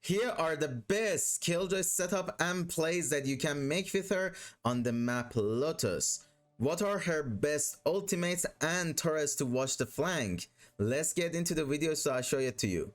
Here are the best KillJoy setup and plays that you can make with her on the map Lotus. What are her best ultimates and turrets to watch the flank? Let's get into the video so I'll show it to you.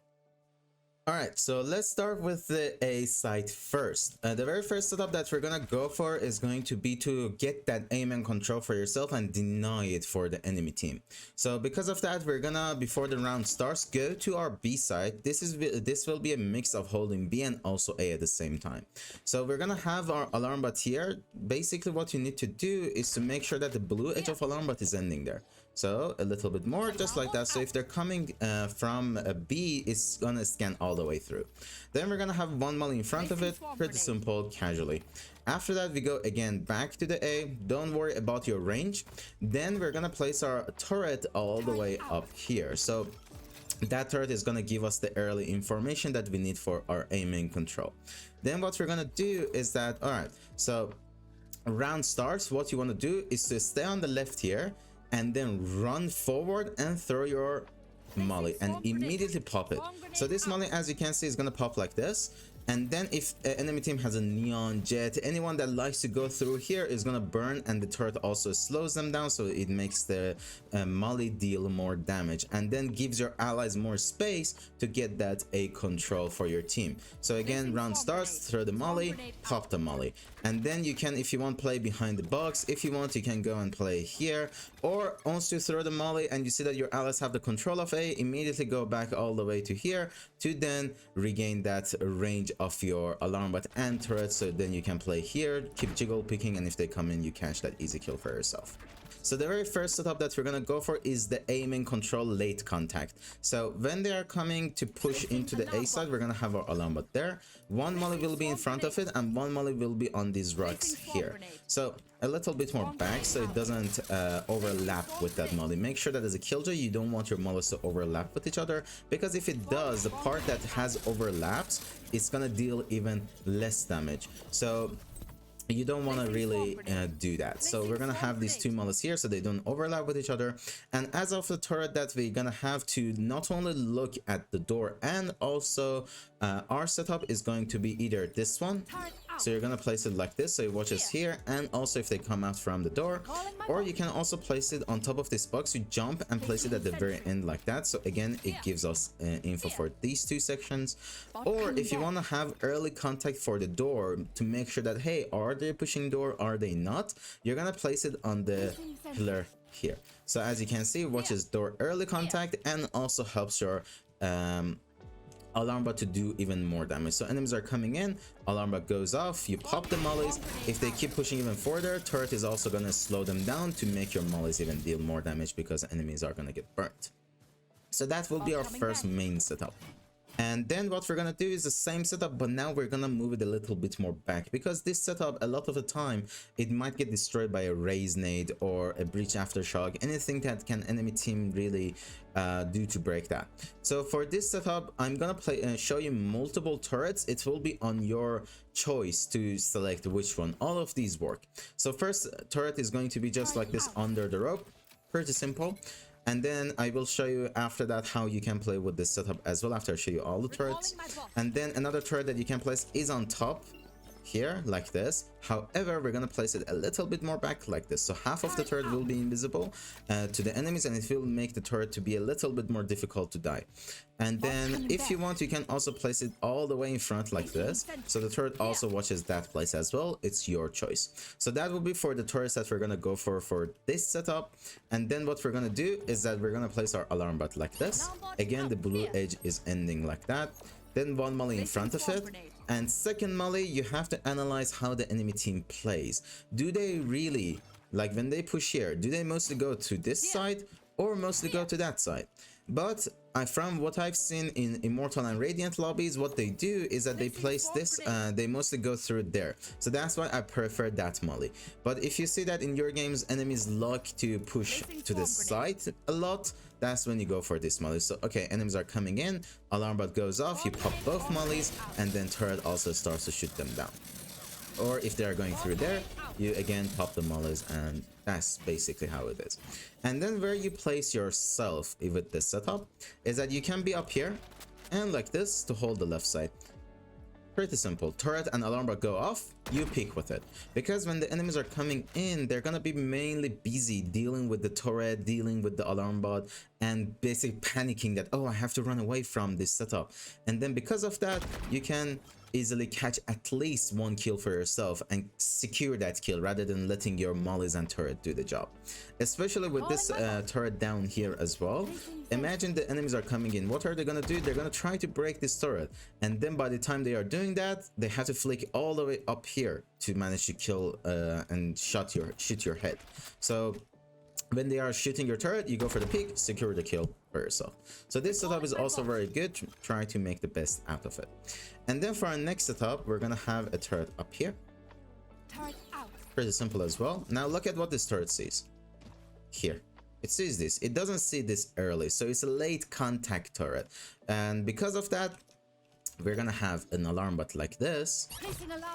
Alright, so let's start with the A site first. The very first setup that we're gonna go for is going to be to get that aim and control for yourself and deny it for the enemy team. So because of that, we're gonna, before the round starts, go to our B site. This will be a mix of holding B and also A at the same time. So we're gonna have our alarm bot here. Basically what you need to do is to make sure that the blue edge of alarm bot is ending there. So a little bit more, just like that. So if they're coming from a B, it's gonna scan all the way through. Then we're gonna have one molly in front of it, pretty simple, casually. After that, we go again back to the A. Don't worry about your range. Then we're gonna place our turret all the way up here. So that turret is gonna give us the early information that we need for our aiming control. Then what we're gonna do is that, all right, so round starts, what you want to do is to stay on the left here and then run forward and throw your molly and immediately pop it. So this molly, as you can see, is gonna pop like this. And then if enemy team has a neon jet, anyone that likes to go through here is gonna burn, and the turret also slows them down, so it makes the molly deal more damage and then gives your allies more space to get that A control for your team. So again, round starts, throw the molly, pop the molly, and then you can, if you want, play behind the box. If you want, you can go and play here, or once you throw the molly and you see that your allies have the control of A, immediately go back all the way to here to then regain that range of your alarm bot and turret. So then you can play here, keep jiggle picking, and if they come in, you catch that easy kill for yourself. So the very first setup that we're gonna go for is the aiming control late contact. So when they are coming to push into the A side, we're gonna have our alarm bot there. One molly will be in front of it and one molly will be on these rocks here. So a little bit more back so it doesn't overlap with that molly. Make sure that as a killjoy, you don't want your mollies to overlap with each other, because if it does, the part that has overlaps, it's gonna deal even less damage. So you don't want to really do that. So we're gonna have these two mollies here so they don't overlap with each other. And as of the turret, that we're gonna have to not only look at the door, and also our setup is going to be either this one, so you're gonna place it like this so it watches here, and also if they come out from the door, or you can also place it on top of this box. You jump and place it at the very end like that, so again it gives us info for these two sections. Or if you want to have early contact for the door to make sure that, hey, are they pushing door, are they not, you're gonna place it on the pillar here. So as you can see, it watches door early contact and also helps your alarm bot to do even more damage. So enemies are coming in, alarm bot goes off, you pop the mollies. If they keep pushing even further, turret is also gonna slow them down to make your mollies even deal more damage, because enemies are gonna get burnt. So that will be our first main setup. And then what we're gonna do is the same setup, but now we're gonna move it a little bit more back, because this setup, a lot of the time, it might get destroyed by a raise nade or a breach aftershock, anything that can enemy team really do to break that. So for this setup, I'm gonna show you multiple turrets. It will be on your choice to select which one. All of these work. So first turret is going to be just like this under the rope, pretty simple. And then I will show you after that how you can play with this setup as well, after I show you all the turrets. And then another turret that you can place is on top here like this. However, we're gonna place it a little bit more back like this, so half of the turret will be invisible to the enemies, and it will make the turret to be a little bit more difficult to die. And then if you want, you can also place it all the way in front like this, so the turret also watches that place as well. It's your choice. So that will be for the turrets that we're gonna go for this setup. And then what we're gonna do is that we're gonna place our alarm bot like this. Again, the blue edge is ending like that. Then one molly in front of it, and second molly, you have to analyze how the enemy team plays. Do they really, like when they push here, do they mostly go to this side or mostly go to that side? But from what I've seen in Immortal and Radiant lobbies, what they do is that they place this, they mostly go through there. So that's why I prefer that molly. But if you see that in your games, enemies like to push to the side a lot, that's when you go for this molly. So okay, enemies are coming in, alarm bot goes off, you pop both mollies, and then turret also starts to shoot them down. Or if they are going through there, you again pop the mollies, and that's basically how it is. And then where you place yourself with this setup is that you can be up here and like this to hold the left side. Pretty simple. Turret and alarm bot go off, you peek with it. Because when the enemies are coming in, they're gonna be mainly busy dealing with the turret, dealing with the alarm bot, and basically panicking that, oh, I have to run away from this setup. And then because of that, you can easily catch at least one kill for yourself and secure that kill rather than letting your mollies and turret do the job. Especially with this turret down here as well. Imagine the enemies are coming in. What are they gonna do? They're gonna try to break this turret, and then by the time they are doing that, they have to flick all the way up here to manage to kill and shoot your head. So when they are shooting your turret, you go for the peek, secure the kill for yourself. So this setup is also very good. Try to make the best out of it. And then for our next setup, we're gonna have a turret up here. Turret out. Pretty simple as well. Now look at what this turret sees. Here. It sees this. It doesn't see this early. So it's a late contact turret. And because of that, we're gonna have an alarm bot like this.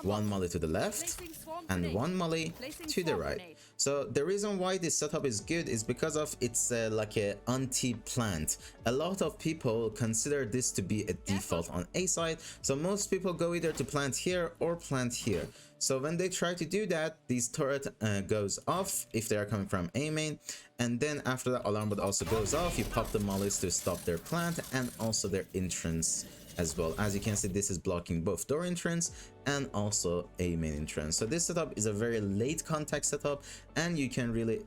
One molly to the left and one molly to the right. So the reason why this setup is good is because of it's like a anti-plant. A lot of people consider this to be a default on A side. So most people go either to plant here or plant here. So when they try to do that, this turret goes off if they are coming from A main. And then after that, alarm bot also goes off. You pop the mollies to stop their plant and also their entrance as well. As you can see, this is blocking both door entrance and also A main entrance. So this setup is a very late contact setup, and you can really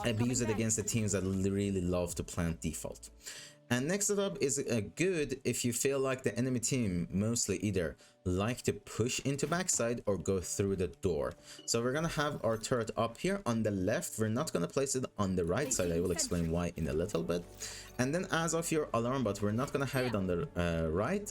abuse it against the teams that really love to plant default. And next setup is good if you feel like the enemy team mostly either like to push into backside or go through the door. So we're gonna have our turret up here on the left. We're not gonna place it on the right side. I will explain why in a little bit. And then as of your alarm bot, we're not gonna have it on the right,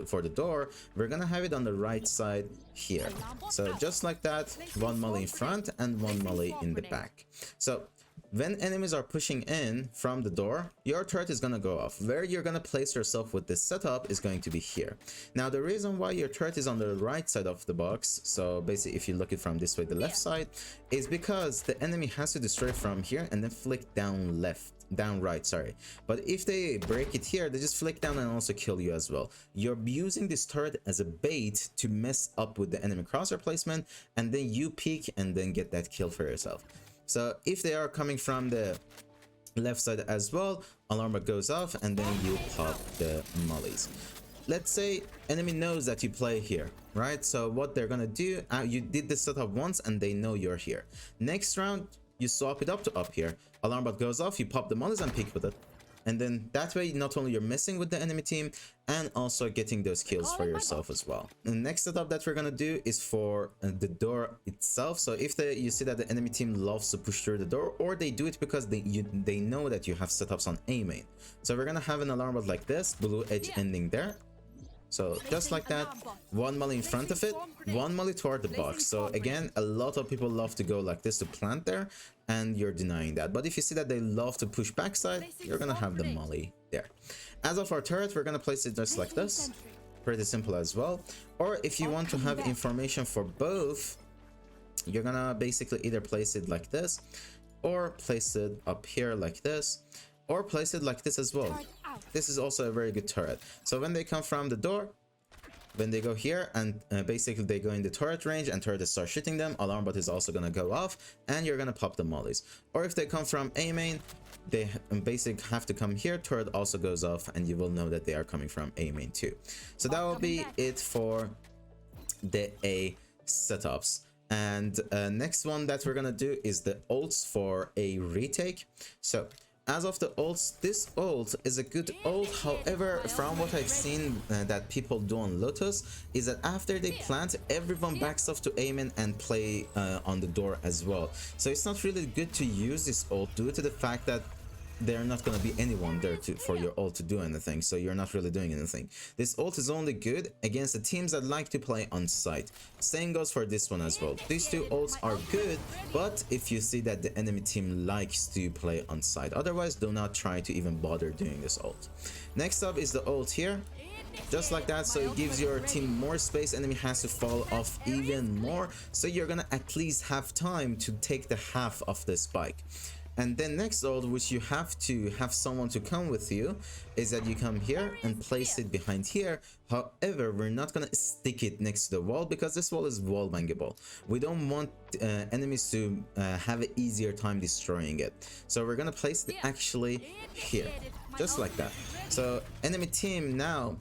for the door. We're gonna have it on the right side here. So just like that, one molly in front and one molly in the back. So when enemies are pushing in from the door, your turret is gonna go off. Where you're gonna place yourself with this setup is going to be here. Now the reason why your turret is on the right side of the box, so basically if you look it from this way, the left side, is because the enemy has to destroy from here and then flick down right, sorry. But if they break it here, they just flick down and also kill you as well. You're using this turret as a bait to mess up with the enemy crosshair placement, and then you peek and then get that kill for yourself. So if they are coming from the left side as well, alarm bot goes off and then you pop the mollies. Let's say enemy knows that you play here, right? So what they're gonna do, you did this setup once and they know you're here. Next round, you swap it up to up here. Alarm bot goes off, you pop the mollies and peek with it. And then that way, not only you're messing with the enemy team and also getting those kills for yourself as well. The next setup that we're gonna do is for the door itself. So if you see that the enemy team loves to push through the door, or they do it because they know that you have setups on A main. So we're gonna have an alarm bot like this, blue edge ending there. So just like that, one molly in front of it, one molly toward the box. So again, a lot of people love to go like this to plant there, and you're denying that. But if you see that they love to push backside, you're gonna have the molly there. As of our turret, we're gonna place it just like this. Pretty simple as well. Or if you want to have information for both, you're gonna basically either place it like this, or place it up here like this, or place it like this as well. This is also a very good turret. So when they come from the door, when they go here and basically they go in the turret range and turret start shooting them, alarm bot is also gonna go off and you're gonna pop the mollies. Or if they come from A main, they basically have to come here, turret also goes off and you will know that they are coming from A main too. So that will be it for the A setups. And next one that we're gonna do is the ults for a retake. So as of the ults, this ult is a good ult. However, from what I've seen that people do on Lotus, is that after they plant, everyone backs off to A main and play on the door as well. So it's not really good to use this ult due to the fact that there are not going to be anyone there for your ult to do anything, so you're not really doing anything. This ult is only good against the teams that like to play on site. Same goes for this one as well. These two ults are good, but if you see that the enemy team likes to play on site, otherwise do not try to even bother doing this ult. Next up is the ult here. Just like that, so it gives your team more space, enemy has to fall off even more, so you're gonna at least have time to take the half of the spike. And then next ult, which you have to have someone to come with you, is that you come here and place it behind here. However, we're not gonna stick it next to the wall because this wall is wall bangable. We don't want enemies to have an easier time destroying it. So we're gonna place it actually here, just like that. So enemy team now,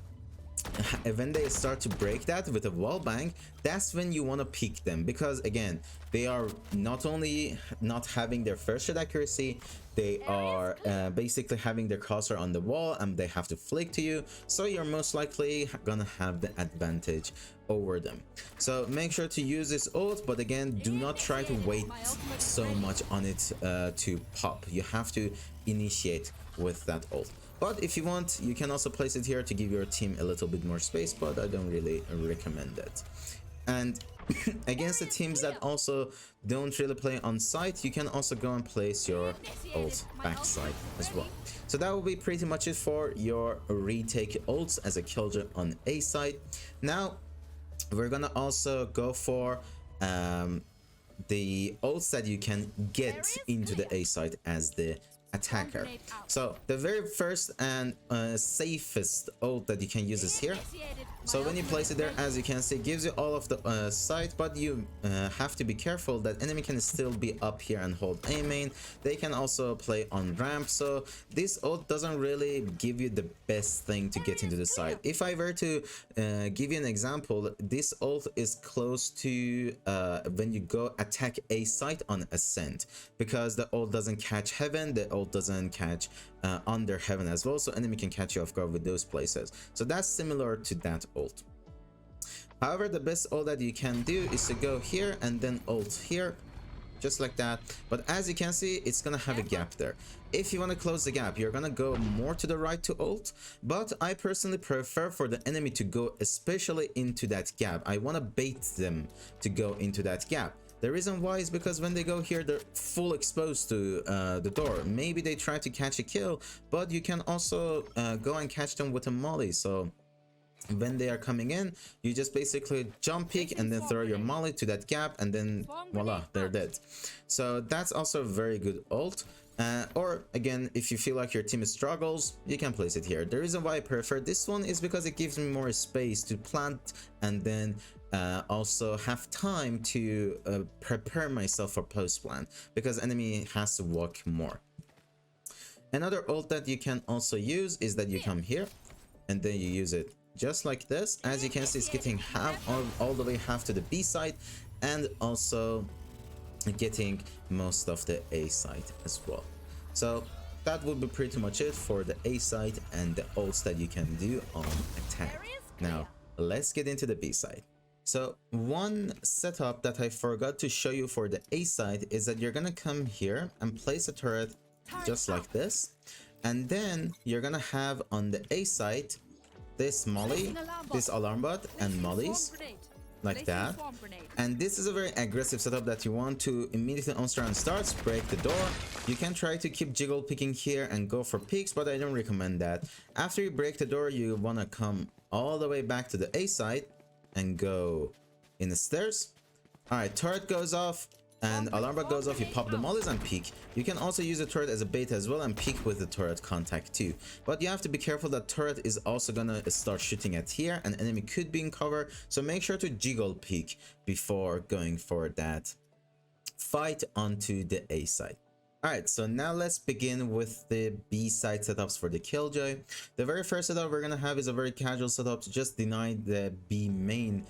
when they start to break that with a wall bang, that's when you want to peek them, because again, they are not only not having their first shot accuracy, they are basically having their cursor on the wall and they have to flick to you, so you're most likely gonna have the advantage over them. So make sure to use this ult, but again, do not try to wait so much on it to pop. You have to initiate with that ult. But if you want, you can also place it here to give your team a little bit more space, but I don't really recommend it. And against the teams that also don't really play on site, you can also go and place your ult backside as well. So that will be pretty much it for your retake ults as a killjoy on A side. Now we're gonna also go for the ults that you can get into the A side as the attacker. So the very first and safest ult that you can use is here. So when you place it there, as you can see, it gives you all of the sight, but you have to be careful that enemy can still be up here and hold A main. They can also play on ramp, so this ult doesn't really give you the best thing to get into the side. If I were to give you an example, this ult is close to when you go attack A site on ascent, because the ult doesn't catch heaven, the ult doesn't catch under heaven as well, so enemy can catch you off guard with those places. So that's similar to that ult. However, the best ult that you can do is to go here and then ult here, just like that. But as you can see, it's gonna have a gap there. If you want to close the gap, you're gonna go more to the right to ult, but I personally prefer for the enemy to go especially into that gap. I want to bait them to go into that gap. The reason why is because when they go here, they're full exposed to the door. Maybe they try to catch a kill, but you can also go and catch them with a molly. So when they are coming in, you just basically jump peek and then throw your molly to that gap, and then voila, they're dead. So that's also a very good ult. Or again, if you feel like your team struggles, you can place it here. The reason why I prefer this one is because it gives me more space to plant and then also have time to prepare myself for post plant, because enemy has to walk more. Another ult that you can also use is that you come here and then you use it just like this. As you can see, it's getting half all the way half to the B side, and also getting most of the A side as well. So that would be pretty much it for the A side and the ults that you can do on attack. Now let's get into the B side. So one setup that I forgot to show you for the A side is that you're gonna come here and place a turret just like this, and then you're gonna have on the A side this molly, this alarm bot, and mollies like that. And this is a very aggressive setup that you want to immediately on start starts, break the door. You can try to keep jiggle picking here and go for peaks, but I don't recommend that. After you break the door, you want to come all the way back to the A side and go in the stairs. All right, turret goes off and alarm bot goes off. You pop the mollies and peek. You can also use the turret as a bait as well and peek with the turret contact too, but you have to be careful that turret is also gonna start shooting at here and enemy could be in cover, so make sure to jiggle peek before going for that fight onto the A side. Alright, so now let's begin with the B side setups for the killjoy. The very first setup we're gonna have is a very casual setup to just deny the B main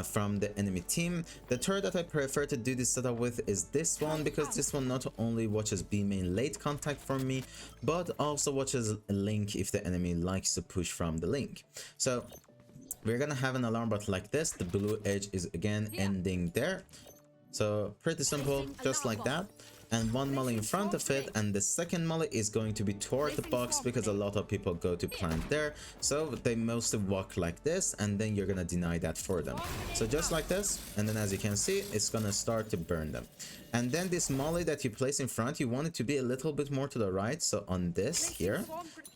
from the enemy team. The turret that I prefer to do this setup with is this one, because this one not only watches B main late contact from me, but also watches a link if the enemy likes to push from the link. So we're gonna have an alarm bot like this. The blue edge is again ending there. So pretty simple, just like that. And one molly in front of it, and the second molly is going to be toward the box because a lot of people go to plant there, so they mostly walk like this, and then you're gonna deny that for them. So just like this, and then as you can see, it's gonna start to burn them. And then this molly that you place in front, you want it to be a little bit more to the right, so on this here.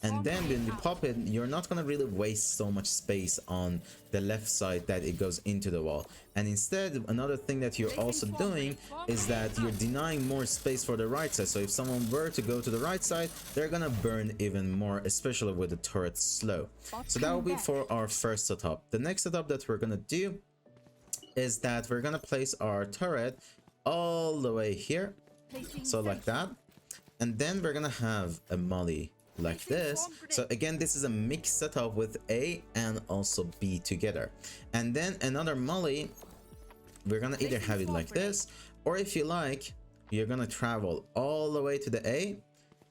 And then when you pop it, you're not gonna really waste so much space on the left side that it goes into the wall. And instead, another thing that you're also doing is that you're denying more space for the right side. So if someone were to go to the right side, they're gonna burn even more, especially with the turret slow. So that will be for our first setup. The next setup that we're gonna do is that we're gonna place our turret all the way here, so like that. And then we're gonna have a molly like this. So again, this is a mixed setup with A and also B together. And then another molly, we're gonna either have it like this, or if you like, you're gonna travel all the way to the A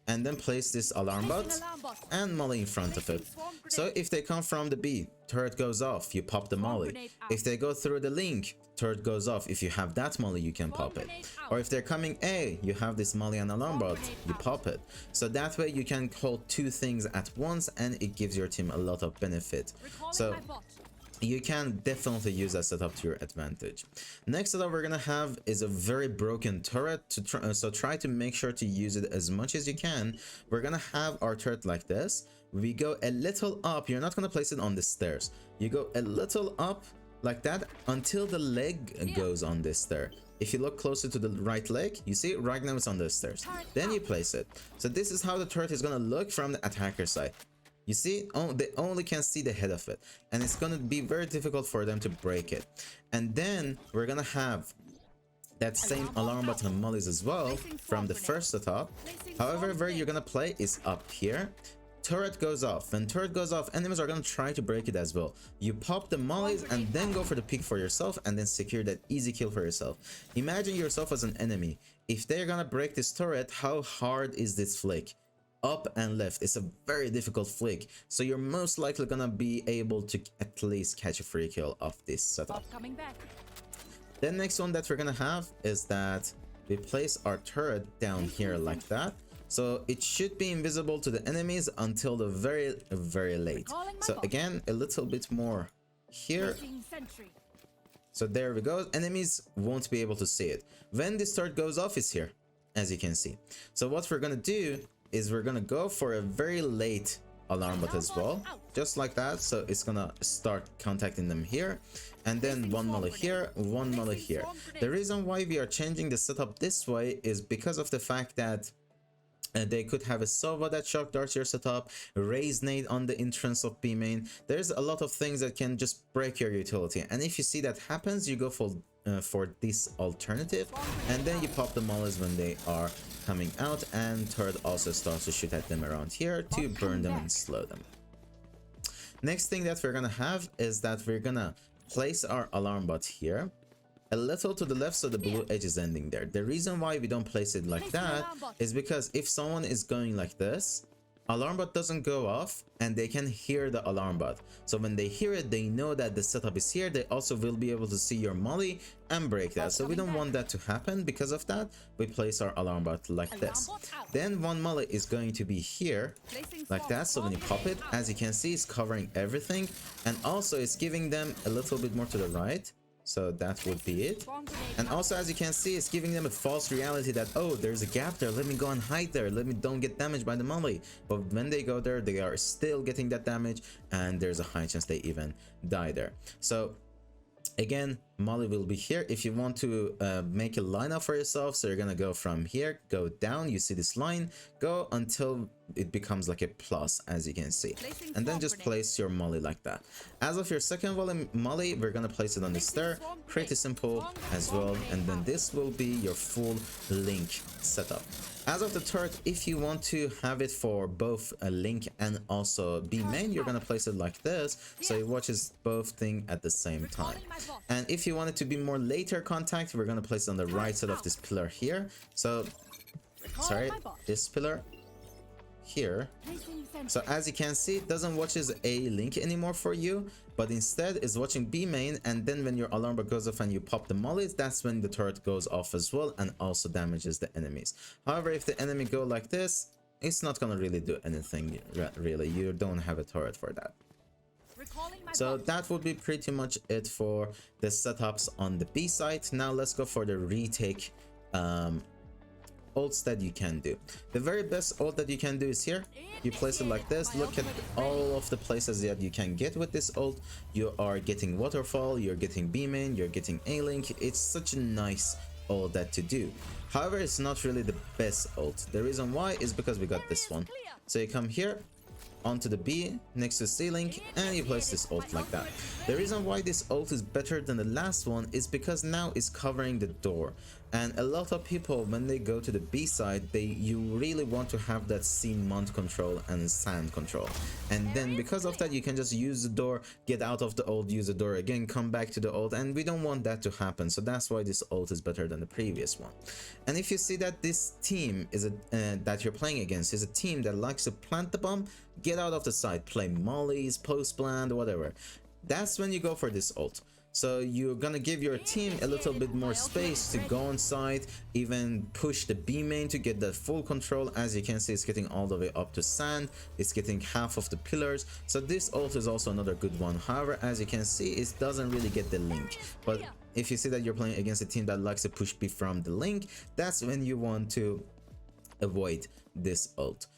and then place this alarm bot and molly in front of it. So if they come from the B, turret goes off, you pop the molly. If they go through the link, turret goes off. If you have that molly, you can pop it. Or if they're coming A, you have this molly and alarm bot, you pop it. So that way you can hold two things at once and it gives your team a lot of benefit. So you can definitely use that setup to your advantage. Next setup we're gonna have is a very broken turret to try to make sure to use it as much as you can. We're gonna have our turret like this. We go a little up. You're not gonna place it on the stairs. You go a little up like that until the leg goes on this stair. If you look closer to the right leg, you see right now it's on the stairs. Then you place it. So this is how the turret is gonna look from the attacker side. You see, they only can see the head of it, and it's gonna be very difficult for them to break it. And then we're gonna have that same alarm button mollies as well from the first setup. However, where you're gonna play is up here. Turret goes off. When turret goes off, enemies are gonna try to break it as well. You pop the mollies and then go for the pick for yourself and then secure that easy kill for yourself. Imagine yourself as an enemy. If they're gonna break this turret, how hard is this flick? Up and left. It's a very difficult flick, so you're most likely gonna be able to at least catch a free kill off this setup. Then next one that we're gonna have is that we place our turret down here like that, so it should be invisible to the enemies until the very late. So again, a little bit more here. So there we go. Enemies won't be able to see it. When this turret goes off, it's here, as you can see. So what we're gonna do is we're gonna go for a very late alarm bot as well, just like that. So it's gonna start contacting them here, and then one molly here, one molly here. The reason why we are changing the setup this way is because of the fact that they could have a Sova that shock darts your setup, raise nade on the entrance of B main. There's a lot of things that can just break your utility, and if you see that happens, you go for this alternative, and then you pop the mollies when they are coming out, and turret also starts to shoot at them around here to burn them and slow them. Next thing that we're gonna have is that we're gonna place our alarm bot here a little to the left, so the blue edge is ending there. The reason why we don't place it like that is because if someone is going like this, alarm bot doesn't go off and they can hear the alarm bot. So when they hear it, they know that the setup is here. They also will be able to see your molly and break that. So we don't want that to happen. Because of that, we place our alarm bot like this. Then one molly is going to be here like that. So when you pop it, as you can see, it's covering everything, and also it's giving them a little bit more to the right. So that would be it. And also, as you can see, it's giving them a false reality that, oh, there's a gap there, let me go and hide there, let me don't get damaged by the molly. But when they go there, they are still getting that damage, and there's a high chance they even die there. So again, molly will be here. If you want to make a lineup for yourself, so you're gonna go from here, go down, you see this line, go until it becomes like a plus, as you can see, and then just place your molly like that. As of your second molly, we're gonna place it on the stair, pretty simple as well, and then this will be your full link setup. As of the turret, if you want to have it for both a link and also B main, you're gonna place it like this, so it watches both things at the same time. And if you want it to be more later contact, we're gonna place it on the right side of this pillar here. So, sorry, this pillar here. So as you can see, it doesn't watch as a link anymore for you, but instead is watching B main, and then when your alarm bot goes off and you pop the mollies, that's when the turret goes off as well and also damages the enemies. However, if the enemy go like this, it's not gonna really do anything, really. You don't have a turret for that. So that would be pretty much it for the setups on the B side. Now let's go for the retake ults that you can do. The very best ult that you can do is here. You place it like this. Look at all of the places that you can get with this ult. You are getting Waterfall, you're getting B-main, you're getting A-link. It's such a nice ult that to do. However, it's not really the best ult. The reason why is because we got this one. So you come here onto the B next to C-link and you place this ult like that. The reason why this ult is better than the last one is because now it's covering the door, and a lot of people when they go to the B side, you really want to have that C mount control and sand control, and then because of that you can just use the door, get out of the ult, use the door again, come back to the ult, and we don't want that to happen. So that's why this ult is better than the previous one. And if you see that this team is that you're playing against is a team that likes to plant the bomb, get out of the side, play mollies, post plant, whatever, that's when you go for this ult. So you're gonna give your team a little bit more space to go on side, even push the B main to get that full control. As you can see, it's getting all the way up to sand, it's getting half of the pillars. So this ult is also another good one. However, as you can see, it doesn't really get the link. But if you see that you're playing against a team that likes to push B from the link, that's when you want to avoid this ult.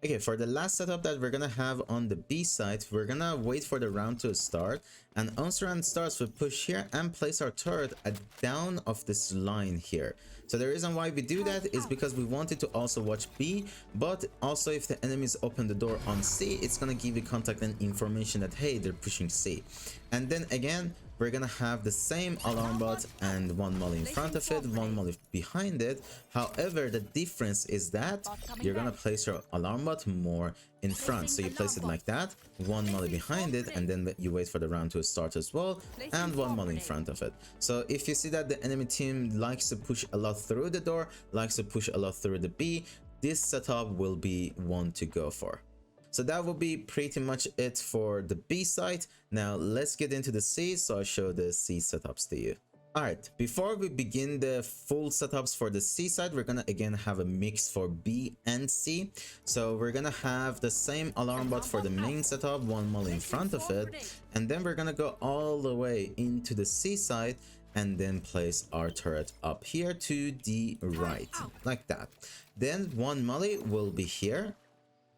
Okay, for the last setup that we're gonna have on the B side, we're gonna wait for the round to start, and once the round starts, we push here and place our turret at down of this line here. So the reason why we do that is because we wanted to also watch B, but also if the enemies open the door on C, it's gonna give you contact and information that hey, they're pushing C. And then again, we're gonna have the same alarm bot and one molly in front of it, one molly behind it. However, the difference is that you're gonna place your alarm bot more in front. So you place it like that, one molly behind it, and then you wait for the round to start as well, and one molly in front of it. So if you see that the enemy team likes to push a lot through the door, likes to push a lot through the B, this setup will be one to go for. So that will be pretty much it for the B side. Now let's get into the C, so I'll show the C setups to you. Alright, before we begin the full setups for the C side, we're gonna again have a mix for B and C. So we're gonna have the same alarm bot for the main setup, one molly in front of it, and then we're gonna go all the way into the C side and then place our turret up here to the right, like that. Then one molly will be here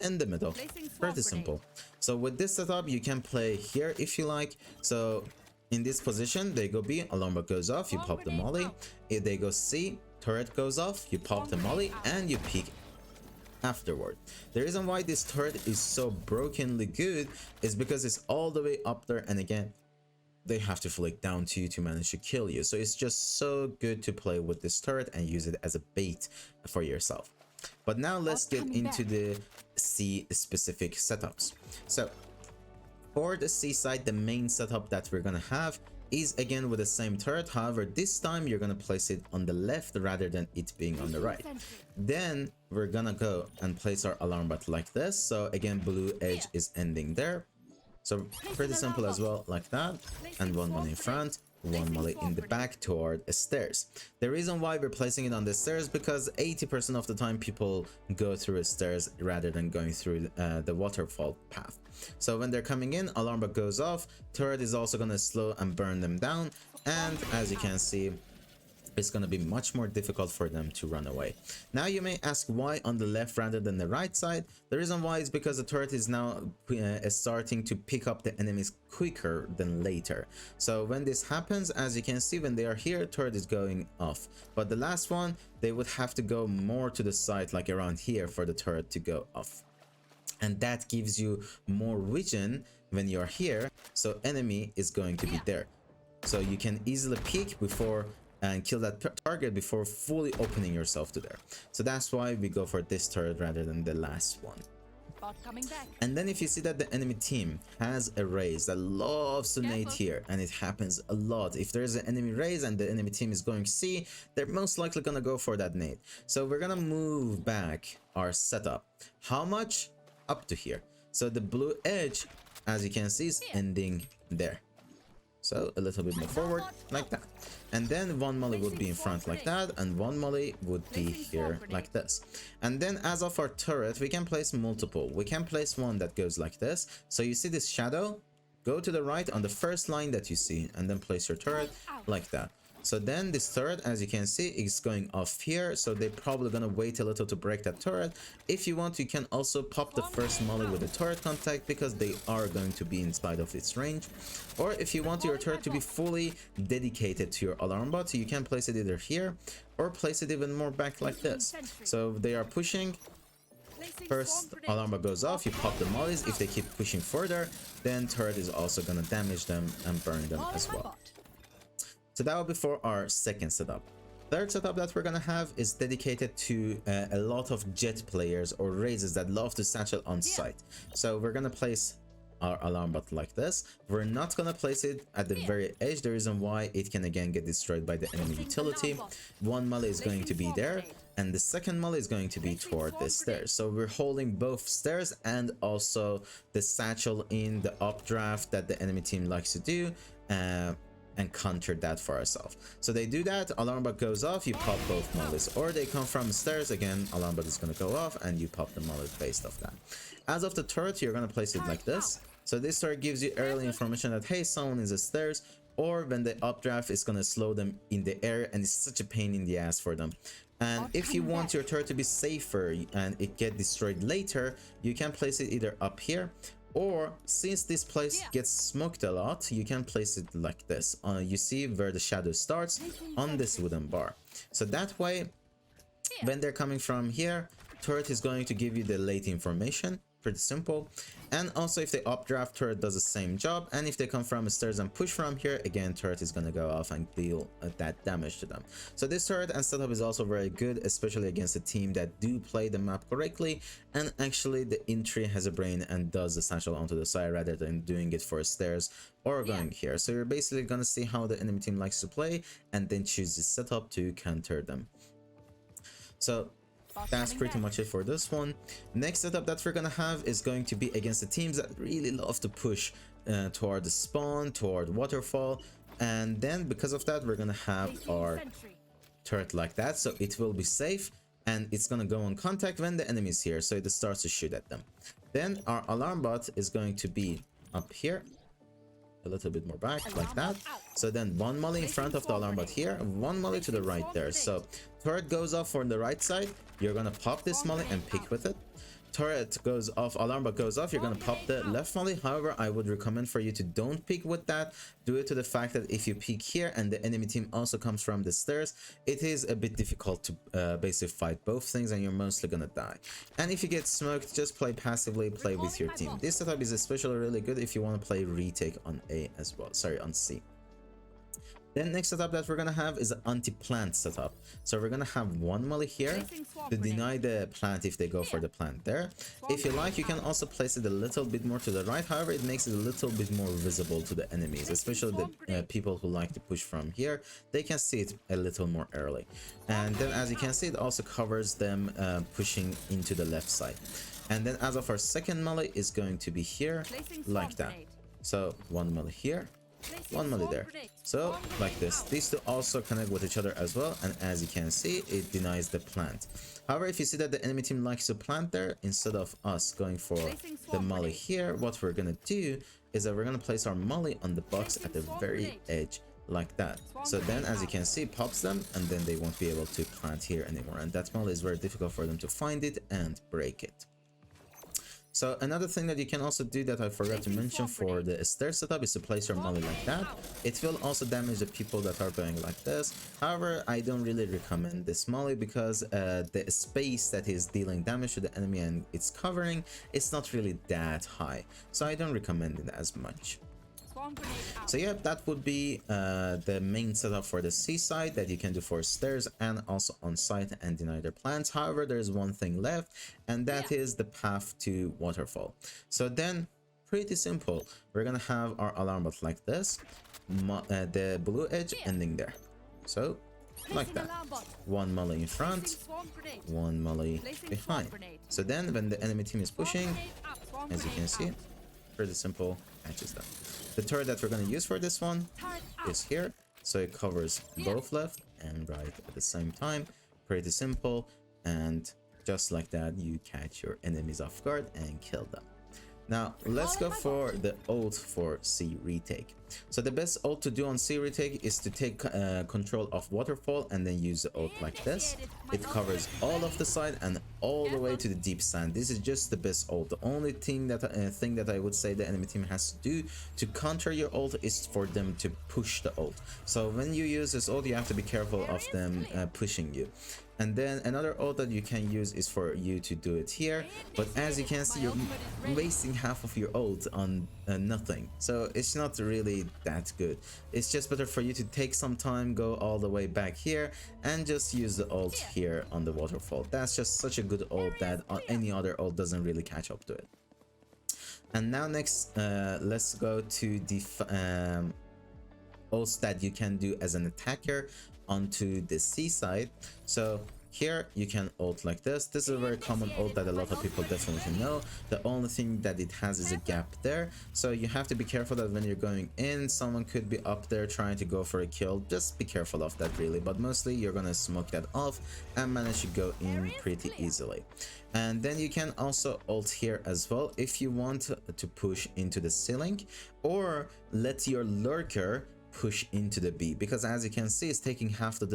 in the middle. Pretty simple. So with this setup you can play here if you like. So in this position they go B, alarm bot goes off, you pop the molly. If they go C, turret goes off, you pop the molly and you peek afterward. The reason why this turret is so brokenly good is because it's all the way up there, and again they have to flick down to you to manage to kill you. So it's just so good to play with this turret and use it as a bait for yourself. But now let's get into the C specific setups. So for the C side, the main setup that we're gonna have is again with the same turret. However, this time you're gonna place it on the left rather than it being on the right. Then we're gonna go and place our alarm bot like this. So again, blue edge is ending there. So pretty simple as well, like that. And one molly in front, one molly in the back toward the stairs. The reason why we're placing it on the stairs because 80% of the time people go through the stairs rather than going through the waterfall path. So when they're coming in, alarm bot goes off, turret is also going to slow and burn them down, and as you can see, it's going to be much more difficult for them to run away. Now you may ask why on the left rather than the right side. The reason why is because the turret is now starting to pick up the enemies quicker than later. So when this happens, as you can see, when they are here, turret is going off. But the last one, they would have to go more to the side, like around here, for the turret to go off. And that gives you more vision when you're here, so enemy is going to be there. So you can easily peek before and kill that target before fully opening yourself to there. So that's why we go for this turret rather than the last one. And then if you see that the enemy team has a raise that loves to nade here, and it happens a lot, if there's an enemy raise and the enemy team is going C, they're most likely gonna go for that nade. So we're gonna move back our setup. How much? Up to here. So the blue edge, as you can see, is ending there. So a little bit more forward, like that. And then one molly would be in front like that, and one molly would be here like this. And then as of our turret, we can place multiple. We can place one that goes like this. So you see this shadow? Go to the right on the first line that you see, and then place your turret like that. So then this turret, as you can see, is going off here, so they're probably gonna wait a little to break that turret. If you want, you can also pop the first molly with the turret contact, because they are going to be inside of its range. Or if you want your turret to be fully dedicated to your alarm bot, you can place it either here or place it even more back like this. So if they are pushing, first alarm bot goes off, you pop the mollies. If they keep pushing further, then turret is also gonna damage them and burn them as well. So that will be for our second setup. Third setup that we're gonna have is dedicated to a lot of jet players or raises that love to satchel on site. So we're gonna place our alarm bot like this. We're not gonna place it at the very edge. The reason why, it can again get destroyed by the enemy utility. One molly is going to be there, and the second molly is going to be toward the stairs. So we're holding both stairs and also the satchel in the updraft that the enemy team likes to do, and counter that for ourselves. So they do that, alarm bot goes off, you pop both mollies. Or they come from the stairs, again, alarm bot is going to go off and you pop the molly based off that. As of the turret, you're going to place it like this. So this turret gives you early information that, hey, someone is the stairs, or when the updraft is going to slow them in the air, and it's such a pain in the ass for them. And if you want your turret to be safer and it get destroyed later, you can place it either up here, or since this place gets smoked a lot, you can place it like this. You see where the shadow starts on this wooden bar. So that way, when they're coming from here, turret is going to give you the late information. Pretty simple. And also if they updraft, turret does the same job. And if they come from the stairs and push from here, again, turret is going to go off and deal that damage to them. So this turret and setup is also very good, especially against a team that do play the map correctly, and actually the entry has a brain and does the satchel onto the side rather than doing it for stairs or going here. So you're basically going to see how the enemy team likes to play and then choose this setup to counter them. So that's pretty much it for this one. Next setup that we're gonna have is going to be against the teams that really love to push toward the spawn, toward Waterfall, and then because of that we're gonna have our turret like that, so it will be safe and it's gonna go on contact when the enemy is here, so it starts to shoot at them. Then our alarm bot is going to be up here, a little bit more back like that. So then one molly in front of the alarm bot here, one molly to the right there. So turret goes off on the right side, you're gonna pop this molly and pick with it. Turret goes off, alarm bot goes off, you're gonna pop the left molly. However, I would recommend for you to don't pick with that, due to the fact that if you peek here and the enemy team also comes from the stairs, it is a bit difficult to basically fight both things and you're mostly gonna die. And if you get smoked, just play passively, play with your team. This setup is especially really good if you want to play retake on A as well, sorry, on C. Then next setup that we're gonna have is an anti-plant setup. So we're gonna have one molly here to deny the plant if they go for the plant there. If you like, you can also place it a little bit more to the right. However, it makes it a little bit more visible to the enemies, especially the people who like to push from here. They can see it a little more early. And then as you can see, it also covers them pushing into the left side. And then as of our second molly is going to be here like that. So one molly here, one molly there, so like this. These two also connect with each other as well, and as you can see, it denies the plant. However, if you see that the enemy team likes to plant there, instead of us going for the molly here, what we're gonna do is that we're gonna place our molly on the box at the very edge like that. So then as you can see, it pops them and then they won't be able to plant here anymore, and that molly is very difficult for them to find it and break it. So another thing that you can also do that I forgot to mention for the stair setup is to place your molly like that. It will also damage the people that are going like this. However, I don't really recommend this molly because the space that is dealing damage to the enemy and it's covering, it's not really that high. So I don't recommend it as much. So yeah, that would be the main setup for the seaside that you can do for stairs and also on site and deny their plants. However, there's one thing left, and that is the path to Waterfall. So then, pretty simple, we're gonna have our alarm bot like this, the blue edge ending there. So like that, one molly in front, one molly behind. So then when the enemy team is pushing, as you can see, pretty simple, catches them. The turret that we're going to use for this one is here, so it covers both left and right at the same time. Pretty simple, and just like that you catch your enemies off guard and kill them. Now let's go for the ult for C retake. So the best ult to do on C retake is to take control of Waterfall and then use the ult like this. It covers all of the side and all the way to the deep sand. This is just the best ult. The only thing that I would say the enemy team has to do to counter your ult is for them to push the ult. So when you use this ult, you have to be careful of them pushing you. And then another ult that you can use is for you to do it here, but as you can see, you're wasting half of your ult on nothing, so it's not really that good. It's just better for you to take some time, go all the way back here and just use the ult here on the Waterfall. That's just such a good ult that any other ult doesn't really catch up to it. And now next, let's go to the ults that you can do as an attacker onto the C side. So here you can ult like this. This is a very common ult that a lot of people definitely know. The only thing that it has is a gap there, so you have to be careful that when you're going in, someone could be up there trying to go for a kill. Just be careful of that really, but mostly you're gonna smoke that off and manage to go in pretty easily. And then you can also ult here as well if you want to push into the ceiling, or let your lurker push into the B, because as you can see, it's taking half of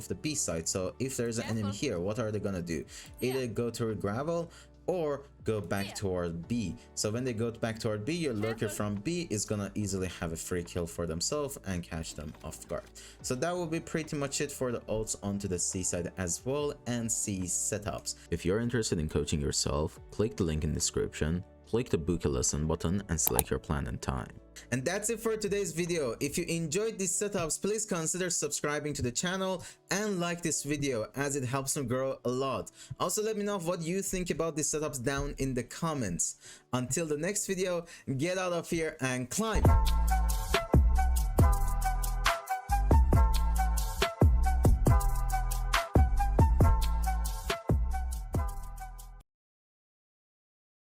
the B side. So if there's an enemy here, what are they gonna do? Either go to a gravel or go back toward B. So when they go back toward B, your lurker from B is gonna easily have a free kill for themselves and catch them off guard. So that will be pretty much it for the ults onto the C side as well, and C setups. If you're interested in coaching yourself, click the link in the description, click the book a lesson button and select your plan and time. And that's it for today's video. If you enjoyed these setups, please consider subscribing to the channel and like this video, as it helps me grow a lot. Also, let me know what you think about these setups down in the comments. Until the next video, get out of here and climb.